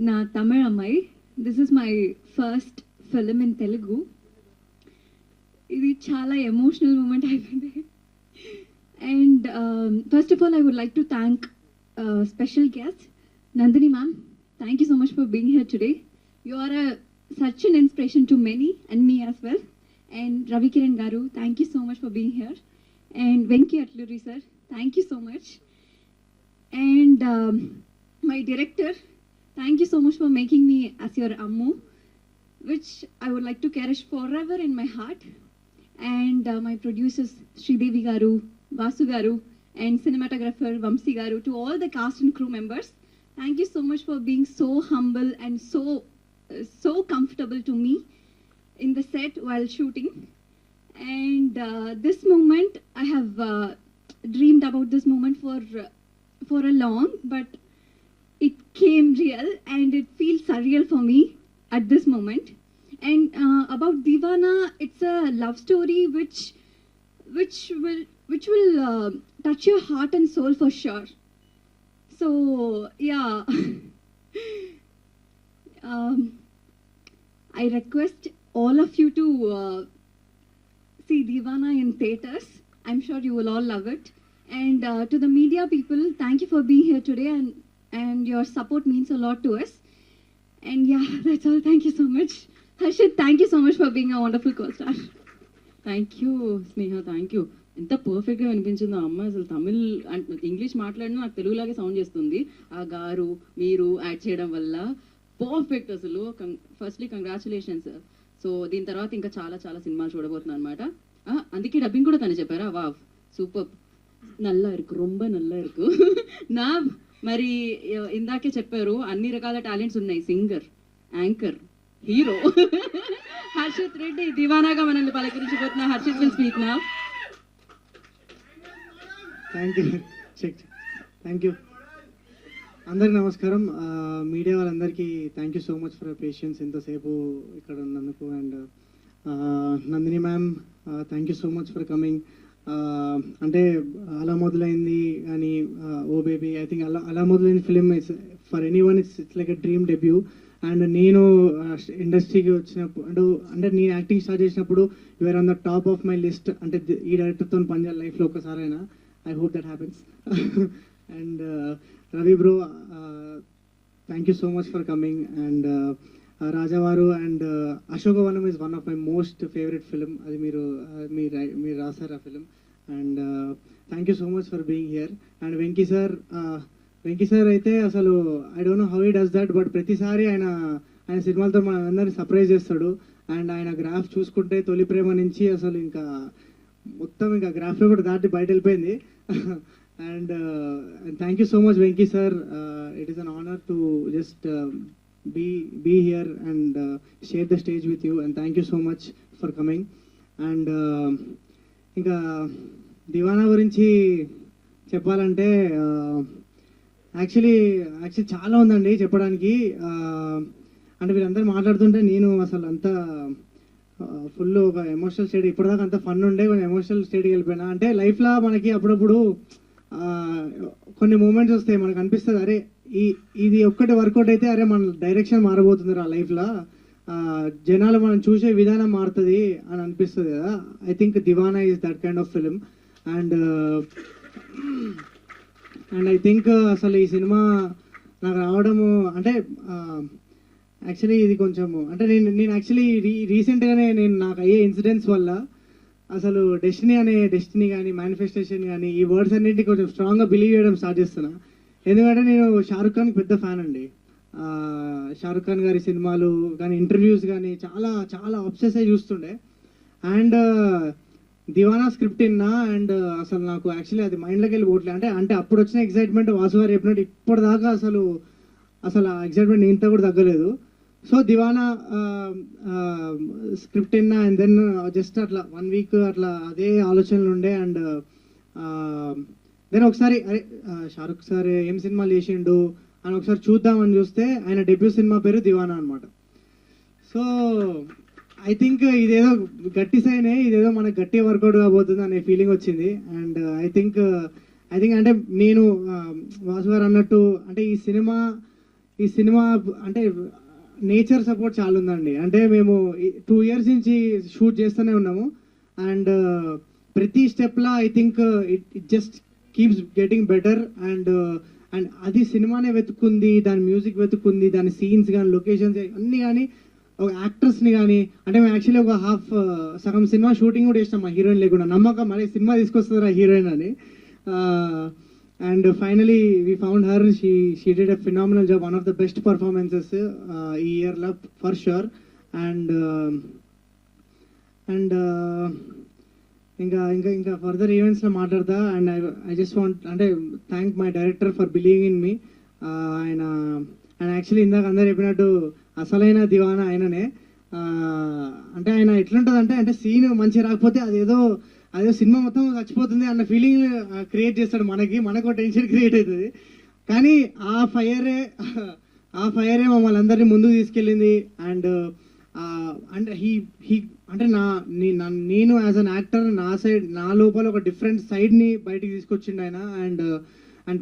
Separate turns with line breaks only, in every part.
నా తమిళ అమ్మాయి. This is my first film in Telugu. ఇది చాలా ఎమోషనల్ మూమెంట్ అయిపోయింది. And first of all I would like to thank special guest Nandini ma'am. Thank you so much for being here today. You are such an inspiration to many and me as well. And Ravi Kiran garu, thank you so much for being here. And Venki Atluri sir, thank you so much. And my director, thank you so much for making me as your Ammu, which I would like to cherish forever in my heart. And my producers, Sridevi garu, Vasu garu, and cinematographer Vamsi garu, to all the cast and crew members, thank you so much for being so humble and so comfortable to me in the set while shooting. And this moment, I have dreamed about this moment for a long, but it came real and it feels surreal for me at this moment. And about Divana, it's a love story which will touch your heart and soul for sure. So yeah. I request all of you to see Divana in theatres. I'm sure you will all love it. And to the media people, thank you for being here today, and your support means a lot to us. And yeah, that's all. Thank you so much. Harshit, thank you so much for being a wonderful co-star.
Thank you Sneha, thank you. ఎంత పర్ఫెక్ట్గా వినిపించిందో అమ్మాయి. అసలు Tamil English మాట్లాడినా నాకు తెలుగులాగే sound చేస్తుంది. ఆ గారు మీరు యాడ్ చేయడం వల్ల పర్ఫెక్ట్ అసలు. Firstly congratulations. సో దీని తర్వాత ఇంకా చాలా చాలా సినిమాలు చూడబోతున్నాను అనమాట. అందుకే డబ్బింగ్ కూడా తను చెప్పారా? Wow, super. నల్లా ఇరుకు, రొంబ నల్లా ఇరుకు. నా మరి ఇందాకే చెప్పారు అన్ని రకాల టాలెంట్స్ ఉన్నాయి. Singer, anchor, hero. Harshith Reddy దివానాగా మనల్ని పలకరించిపోతున్నా. Harshith will speak now.
Thank you అందరికి నమస్కారం. మీడియా వాళ్ళందరికీ thank you so much for patience ఇంతసేపు ఇక్కడ ఉన్నందుకు. And Nandini ma'am, thank you so much for coming. అంటే అలా మొదలైంది కానీ ఓ బేబీ, ఐ థింక్ అలా మొదలైన film it's for anyone it's like a dream debut. And నేను ఇండస్ట్రీకి వచ్చినప్పుడు అంటే నేను యాక్టింగ్ స్టార్ట్ చేసినప్పుడు you are on the top of my list. అంటే ఈ డైరెక్టర్తో పనిచేయాలి లైఫ్లో ఒకసారైనా. I hope that happens. And Ravi bro, thank you so much for coming. And Rajavaru and Ashokavanam is one of my most favorite film. Adi meer rasar aa film. And thank you so much for being here. And Venki sir aithe asalu I don't know how he does that, but pratisari ఆయన సినిమాలతో మన అందరిని surprise చేస్తాడు. And ఆయన graph చూసుకుంటే తొలి ప్రేమ నుంచి అసలు ఇంకా మొత్తం ఇంకా గ్రాఫ్లో కూడా దాటి బయట వెళ్ళిపోయింది. And thank you so much Venki sir. It is an honor to just be here and share the stage with you, and thank you so much for coming. And ఇంకా దివానా గురించి చెప్పాలంటే యాక్చువల్లీ చాలా ఉందండి చెప్పడానికి. అంటే వీళ్ళందరూ మాట్లాడుతుంటే నేను అసలు అంతా ఫుల్ ఒక ఎమోషనల్ స్టేట్, ఇప్పటిదాకా అంత ఫన్ ఉండే కొంచెం ఎమోషనల్ స్టేట్కి వెళ్ళిపోయినా. అంటే లైఫ్లో మనకి అప్పుడప్పుడు కొన్ని మూమెంట్స్ వస్తాయి, మనకు అనిపిస్తుంది అరే ఇది ఒక్కటి వర్కౌట్ అయితే అరే మన డైరెక్షన్ మారబోతుంది ఆ లైఫ్లో, జనాలు మనం చూసే విధానం మారుతుంది అని అనిపిస్తుంది కదా. I think Deewana is that kind of film. And I think అసలు ఈ సినిమా నాకు రావడము అంటే యాక్చువల్లీ ఇది కొంచెము అంటే నేను యాక్చువల్లీ రీసెంట్గానే నాకు అయ్యే ఇన్సిడెంట్స్ వల్ల అసలు డెస్టినీ కానీ మేనిఫెస్టేషన్ కానీ ఈ వర్డ్స్ అన్నింటినీ కొంచెం స్ట్రాంగ్గా బిలీవ్ చేయడం స్టార్ట్ చేస్తున్నా. ఎందుకంటే నేను షారుఖ్ ఖాన్కి పెద్ద ఫ్యాన్ అండి. షారుఖ్ ఖాన్ గారి సినిమాలు కానీ ఇంటర్వ్యూస్ కానీ చాలా చాలా అబ్సెస్ అయ్యి చూస్తుండే. అండ్ దివానా స్క్రిప్ట్ విన్నా అండ్ అసలు నాకు యాక్చువల్లీ అది మైండ్లోకి వెళ్ళి పోవట్లేదు. అంటే అప్పుడు వచ్చిన ఎక్సైట్మెంట్ వాసు గారు చెప్పినట్టు ఇప్పటిదాకా అసలు ఆ ఎక్సైట్మెంట్ ఇంత కూడా తగ్గలేదు. సో దివానా స్క్రిప్ట్ విన్నా అండ్ దెన్ జస్ట్ అట్లా 1 వీక్ అట్లా అదే ఆలోచనలు ఉండే. అండ్ దెన్ ఒకసారి అరే షారుఖ్ సార్ ఏం సినిమాలు చేసిండు అని ఒకసారి చూద్దామని చూస్తే ఆయన డెబ్యూ సినిమా పేరు దివానా అనమాట. సో ఐ థింక్ ఇదేదో గట్టి సైనే, ఇదేదో మనకు గట్టి వర్కౌట్ కాబోతుంది అనే ఫీలింగ్ వచ్చింది. And I think I think అంటే నేను వాసు గారు అన్నట్టు అంటే ఈ సినిమా అంటే నేచర్ సపోర్ట్ చాలా ఉందండి. అంటే మేము 2 years నుంచి షూట్ చేస్తూనే ఉన్నాము అండ్ ప్రతి స్టెప్లో I think it just keeps getting better and అది సినిమానే వెతుక్కుంది, దాని మ్యూజిక్ వెతుక్కుంది, దాని సీన్స్ కానీ లొకేషన్స్ అన్నీ కానీ ఒక యాక్టర్స్ని కానీ అంటే మేము యాక్చువల్లీ ఒక సగం సినిమా షూటింగ్ కూడా చేసినాం మా హీరోయిన్ లేకుండా, నమ్మకం మరి సినిమా తీసుకొస్తారా హీరోయిన్ అని. And finally we found her. She did a phenomenal job, one of the best performances ఈ year లో for sure. And ఇంకా ఫర్దర్ ఈవెంట్స్లో మాట్లాడతా. అండ్ ఐ జస్ట్ వాంట్ అంటే thank my director for believing in me. ఆయన actually ఇందాక అందరు చెప్పినట్టు అసలైన దివానా ఆయననే. అంటే ఆయన ఎట్లుంటుంది అంటే సీన్ మంచిగా రాకపోతే అదేదో సినిమా మొత్తం చచ్చిపోతుంది అన్న ఫీలింగ్ క్రియేట్ చేస్తాడు మనకు టెన్షన్ క్రియేట్ అవుతుంది. కానీ ఆ ఫైరే మమ్మల్ని అందరినీ ముందుకు తీసుకెళ్ళింది. అండ్ అంటే నేను యాజ్ అన్ యాక్టర్ నా లోపల ఒక డిఫరెంట్ సైడ్ని బయటికి తీసుకొచ్చిండు ఆయన. And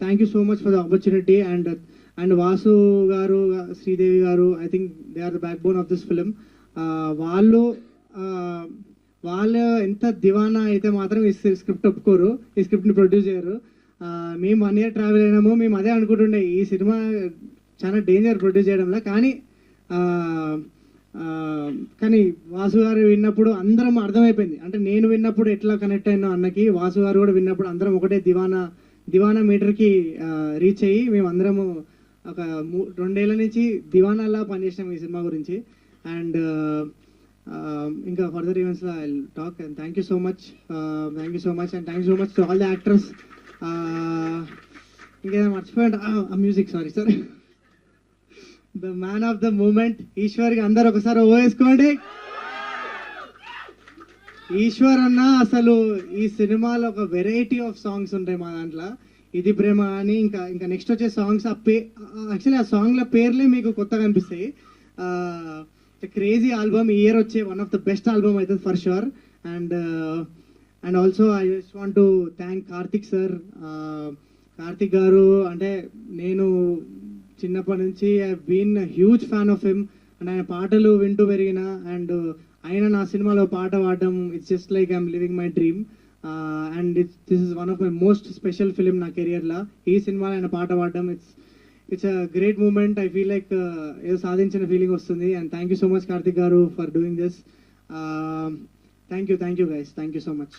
thank you so much for the opportunity. And Vasu garu, Sridevi garu, I think they are the backbone of this film. వాళ్ళు ఎంత దివానా అయితే మాత్రం ఈ స్క్రిప్ట్ ఒప్పుకోరు, ఈ స్క్రిప్ట్ని ప్రొడ్యూస్ చేయరు. మేము 1 year ట్రావెల్ అయినాము, మేము అదే అనుకుంటుండే ఈ సినిమా చాలా డేంజర్ ప్రొడ్యూస్ చేయడంలో. కానీ వాసు గారు విన్నప్పుడు అందరం అర్థమైపోయింది. అంటే నేను విన్నప్పుడు ఎట్లా కనెక్ట్ అయినా అన్నకి, వాసు గారు కూడా విన్నప్పుడు అందరం ఒకటే దివానా మీటర్కి రీచ్ అయ్యి మేము అందరము ఒక 2 ఏళ్ల నుంచి దివానాలా పనిచేసినాం ఈ సినిమా గురించి. అండ్ ఇంకా ఫర్దర్ ఈవెంట్స్లో I talk. And thank you so much and thank you so much to all the actors. ఇంకేదో మర్చిపోయాడు music, sorry sir. The man of the moment ఈశ్వర్కి అందరు ఒకసారి వేసుకోండి. ఈశ్వర్ అన్న అసలు ఈ సినిమాలో ఒక వెరైటీ ఆఫ్ సాంగ్స్ ఉంటాయి మా దాంట్లో. ఇది ప్రేమ అని ఇంకా నెక్స్ట్ వచ్చే సాంగ్స్ యాక్చువల్లీ ఆ సాంగ్ల పేర్లే మీకు కొత్తగా అనిపిస్తాయి. క్రేజీ ఆల్బమ్, ఈ ఇయర్ వచ్చే one of the best album అవుతుంది for sure. And also I just want to thank Karthik sir. Karthik garu అంటే నేను చిన్నప్పటి నుంచి I been huge fan of him. And ఆయన పాటలు వింటూ పెరిగిన. అండ్ ఆయన నా సినిమాలో పాట పాడడం it's just like I'm living my dream. And this is one of my most special film నా కెరియర్లో. ఈ సినిమాలో ఆయన పాట పాడడం it's a great moment. I feel like ఏదో సాధించిన ఫీలింగ్ వస్తుంది. And thank you so much Karthik garu for doing this. Thank you guys, thank you so much.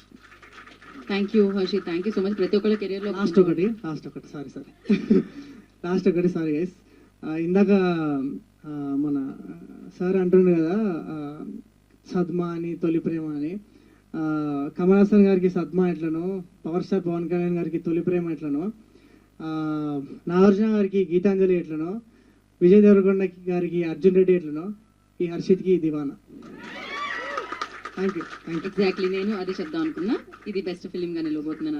Thank you Harshith, thank you so much. ప్రతి ఒక్కళ్ళ కెరియర్లో
లాస్ట్ ఒకటి సారీ గైస్. ఇందాక మన sir అంటుండే కదా సద్మా అని, తొలి ప్రేమ అని. కమల్ హాసన్ గారికి సద్మా ఎట్లనో, పవర్ స్టార్ పవన్ కళ్యాణ్ గారికి తొలి ప్రేమ ఎట్లనో, నాగార్జున గారికి గీతాంజలి ఎట్లనో, విజయ్ దేవరకొండ గారికి అర్జున్ రెడ్డి ఎట్లనో, ఈ హర్షిత్కి దివానా. Thank you.
ఎగ్జాక్ట్లీ నేను అదే చెప్దాం అనుకున్నా. ఇది బెస్ట్ ఫిలిం గా నిలవబోతున్నాను.